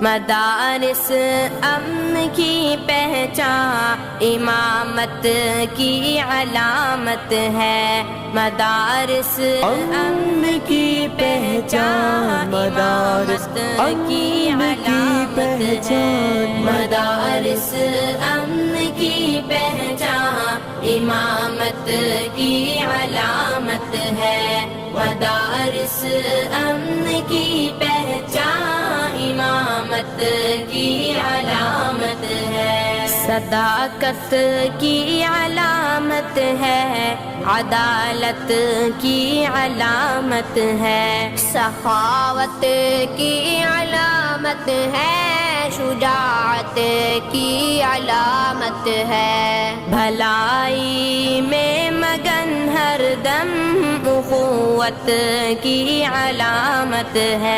मदारिस अमन की पहचान इमामत की अलामत है। मदारिस अमन की पहचान मदारिस की अलामत है। मदारिस अमन की पहचान इमामत की अलामत है। मदारिस अमन की पहचान इमामत की अलामत है। सदाकत की अलामत है, अदालत की अलामत है। सखावत की अलामत है, शुजाअत की अलामत है। भलाई में मगन हरदम उख़ुवत की अलामत है।